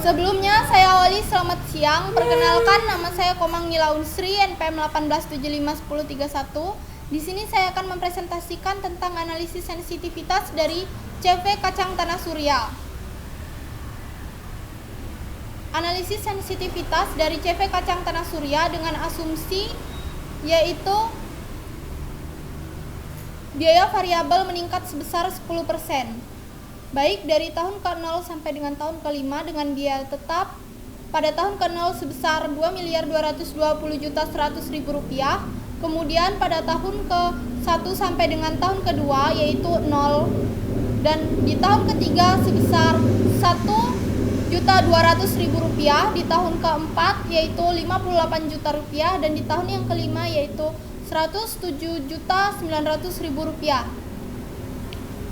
Sebelumnya saya awali selamat siang. Perkenalkan, nama saya Komang Nila Unsri, NPM 18751031. Di sini saya akan mempresentasikan tentang analisis sensitivitas dari CV kacang tanah surya. Analisis sensitivitas dari CV kacang tanah surya dengan asumsi yaitu biaya variabel meningkat sebesar 10%. Baik dari tahun ke-0 sampai dengan tahun ke-5 dengan biaya tetap pada tahun ke-0 sebesar Rp2.220.100.000, kemudian pada tahun ke-1 sampai dengan tahun kedua yaitu 0, dan di tahun ketiga sebesar Rp1.200.000, di tahun keempat yaitu Rp58 juta, dan di tahun yang kelima yaitu Rp107.900.000.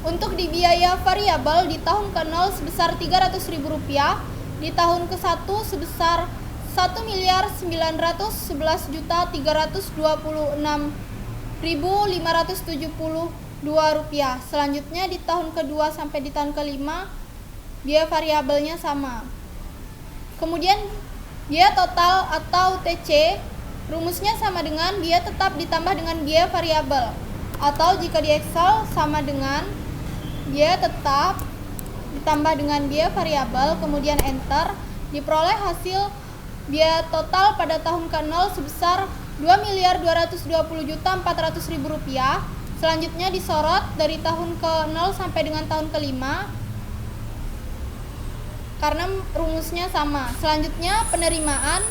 Untuk di biaya variabel di tahun ke-0 sebesar Rp300.000, di tahun ke-1 sebesar Rp1.911.326.572. Selanjutnya di tahun kedua sampai di tahun kelima biaya variabelnya sama. Kemudian biaya total atau TC rumusnya sama dengan biaya tetap ditambah dengan biaya variabel, atau jika di Excel sama dengan biaya tetap ditambah dengan biaya variabel, kemudian enter, diperoleh hasil biaya total pada tahun ke-0 sebesar Rp2.220.400.000. Selanjutnya disorot dari tahun ke-0 sampai dengan tahun ke-5 karena rumusnya sama. Selanjutnya penerimaan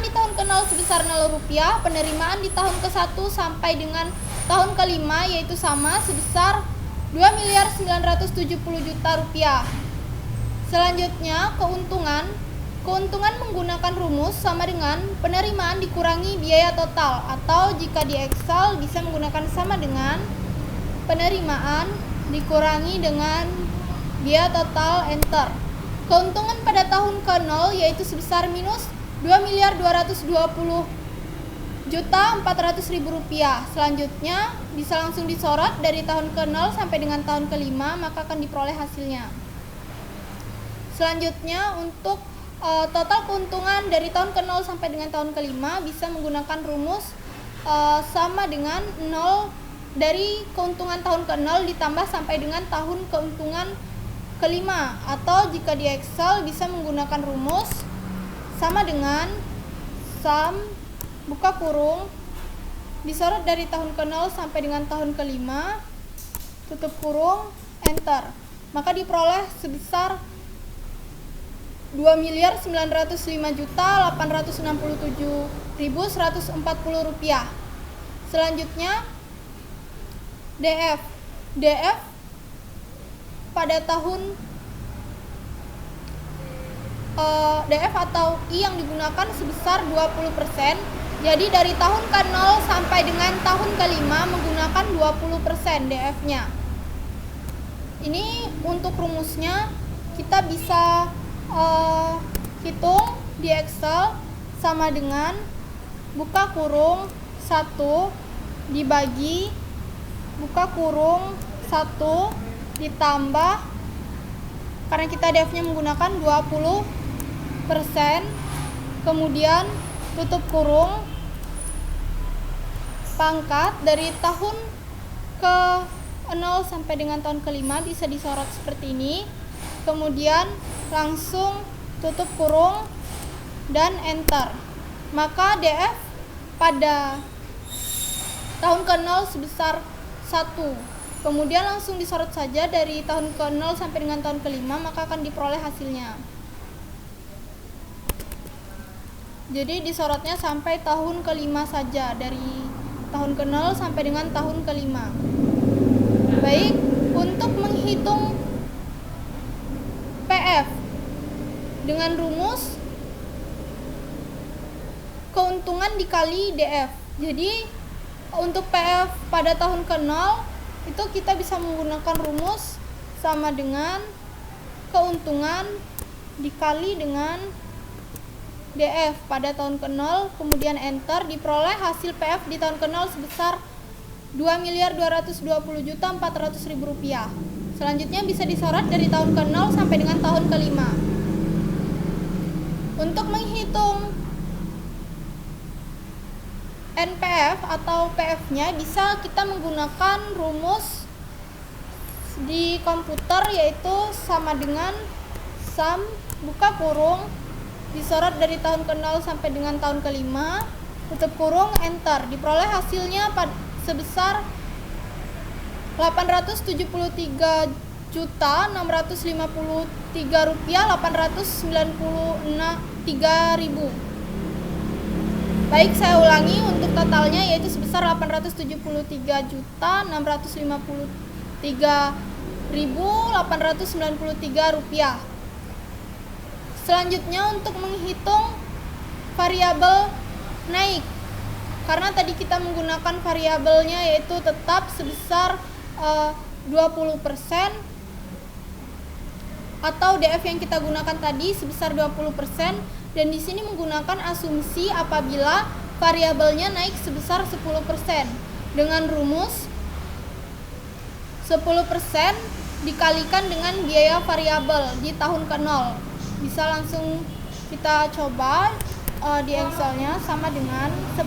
di tahun ke-0 sebesar Rp0, penerimaan di tahun ke-1 sampai dengan tahun ke-5 yaitu sama sebesar Rp2.970.000.000. Selanjutnya keuntungan menggunakan rumus sama dengan penerimaan dikurangi biaya total, atau jika di Excel bisa menggunakan sama dengan penerimaan dikurangi dengan biaya total, enter. Keuntungan pada tahun ke-0 yaitu sebesar minus Rp2.220.400.000. Selanjutnya bisa langsung disorot dari tahun ke-0 sampai dengan tahun ke-5, maka akan diperoleh hasilnya. Selanjutnya untuk total keuntungan dari tahun ke-0 sampai dengan tahun ke-5 bisa menggunakan rumus sama dengan 0 dari keuntungan tahun ke-0 ditambah sampai dengan tahun keuntungan ke-5, atau jika di Excel bisa menggunakan rumus sama dengan sum buka kurung disorot dari tahun ke-0 sampai dengan tahun ke-5 tutup kurung, enter, maka diperoleh sebesar Rp2.905.867.140. Selanjutnya DF pada tahun DF atau I yang digunakan sebesar 20%. Jadi dari tahun ke-0 sampai dengan tahun ke-5 menggunakan 20% DF-nya. Ini untuk rumusnya kita bisa hitung di Excel sama dengan buka kurung 1 dibagi buka kurung 1 ditambah, karena kita DF-nya menggunakan 20%, kemudian tutup kurung pangkat dari tahun ke-0 sampai dengan tahun ke-5 bisa disorot seperti ini, kemudian langsung tutup kurung dan enter, maka DF pada tahun ke-0 sebesar 1, kemudian langsung disorot saja dari tahun ke-0 sampai dengan tahun ke-5, maka akan diperoleh hasilnya. Jadi disorotnya sampai tahun ke-5 saja, dari tahun ke-0 sampai dengan tahun ke-5. Baik, untuk menghitung PF dengan rumus keuntungan dikali DF. Jadi untuk PF pada tahun ke-0 itu kita bisa menggunakan rumus sama dengan keuntungan dikali dengan DF pada tahun ke-0, kemudian enter, diperoleh hasil PF di tahun ke-0 sebesar Rp2.220.400.000. Selanjutnya bisa disorot dari tahun ke-0 sampai dengan tahun ke-5. Untuk menghitung NPF atau PF-nya bisa kita menggunakan rumus di komputer, yaitu sama dengan sum buka kurung disorot dari tahun ke-0 sampai dengan tahun ke-5 tutup kurung enter. Diperoleh hasilnya sebesar 873.653.896.3.000. Baik, saya ulangi untuk totalnya, yaitu sebesar 873.653.893 rupiah. Selanjutnya untuk menghitung variabel naik, karena tadi kita menggunakan variabelnya yaitu tetap sebesar 20%, atau DF yang kita gunakan tadi sebesar 20%, dan di sini menggunakan asumsi apabila variabelnya naik sebesar 10% dengan rumus 10% dikalikan dengan biaya variabel di tahun ke-0. Bisa langsung kita coba di Excelnya, sama dengan 10%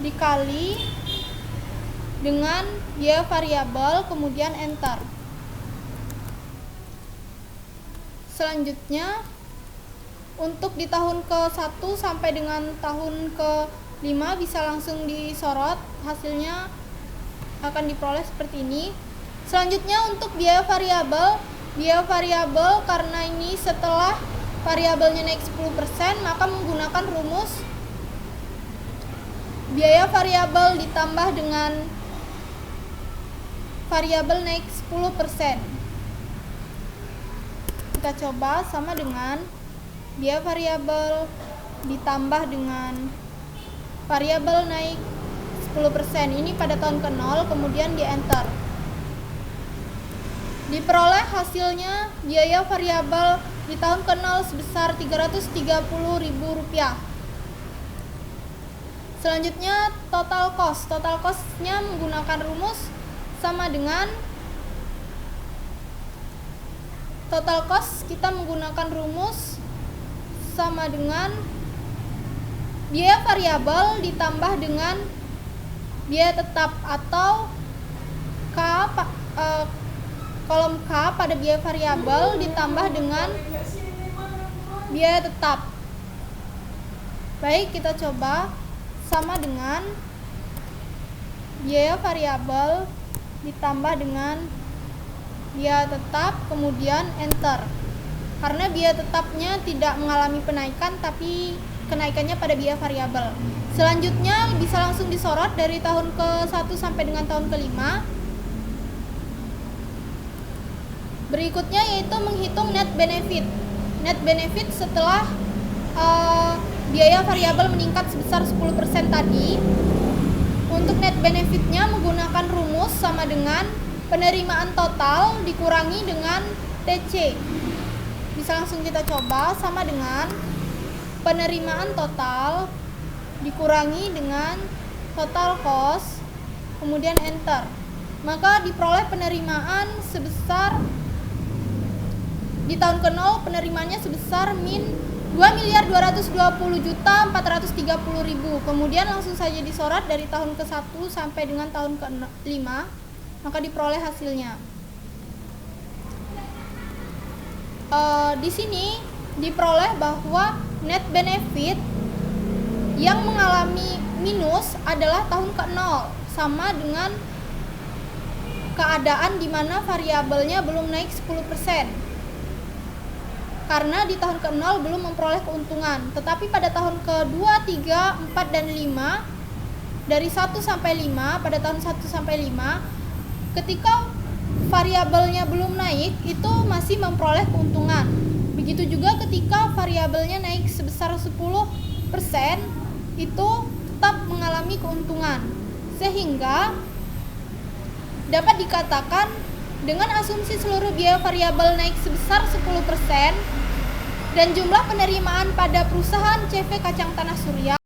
dikali dengan biaya variabel, kemudian enter. Selanjutnya untuk di tahun ke-1 sampai dengan tahun ke-5 bisa langsung disorot, hasilnya akan diperoleh seperti ini. Selanjutnya untuk biaya variabel karena ini setelah variabelnya naik 10%, maka menggunakan rumus biaya variabel ditambah dengan variabel naik 10%. Kita coba, sama dengan biaya variabel ditambah dengan variabel naik 10%. Ini pada tahun ke-0, kemudian di enter. Diperoleh hasilnya biaya variabel di tahun ke-0 sebesar Rp330.000. Selanjutnya total cost. Total cost-nya menggunakan rumus sama dengan total cost, kita menggunakan rumus sama dengan biaya variabel ditambah dengan biaya tetap, atau kolom K pada biaya variabel ditambah dengan biaya tetap. Baik, kita coba, sama dengan biaya variabel ditambah dengan biaya tetap, kemudian enter. Karena biaya tetapnya tidak mengalami penaikan, tapi kenaikannya pada biaya variabel. Selanjutnya bisa langsung disorot dari tahun ke-1 sampai dengan tahun ke-5. Berikutnya yaitu menghitung net benefit. Net benefit setelah biaya variabel meningkat sebesar 10% tadi. Untuk net benefitnya menggunakan rumus sama dengan penerimaan total dikurangi dengan TC. Bisa langsung kita coba, sama dengan penerimaan total dikurangi dengan total cost, kemudian enter. Maka diperoleh penerimaan sebesar di tahun ke-0 penerimaannya sebesar min 2.220.430.000. Kemudian langsung saja disorot dari tahun ke-1 sampai dengan tahun ke-5, maka diperoleh hasilnya. Di sini diperoleh bahwa net benefit yang mengalami minus adalah tahun ke-0, sama dengan keadaan di mana variabelnya belum naik 10%. Karena di tahun ke-0 belum memperoleh keuntungan. Tetapi pada tahun ke-2, 3, 4, dan 5, dari 1 sampai 5, pada tahun 1 sampai 5, ketika variabelnya belum naik, itu masih memperoleh keuntungan. Begitu juga ketika variabelnya naik sebesar 10%, itu tetap mengalami keuntungan. Sehingga dapat dikatakan dengan asumsi seluruh biaya variabel naik sebesar 10% dan jumlah penerimaan pada perusahaan CV Kacang Tanah Surya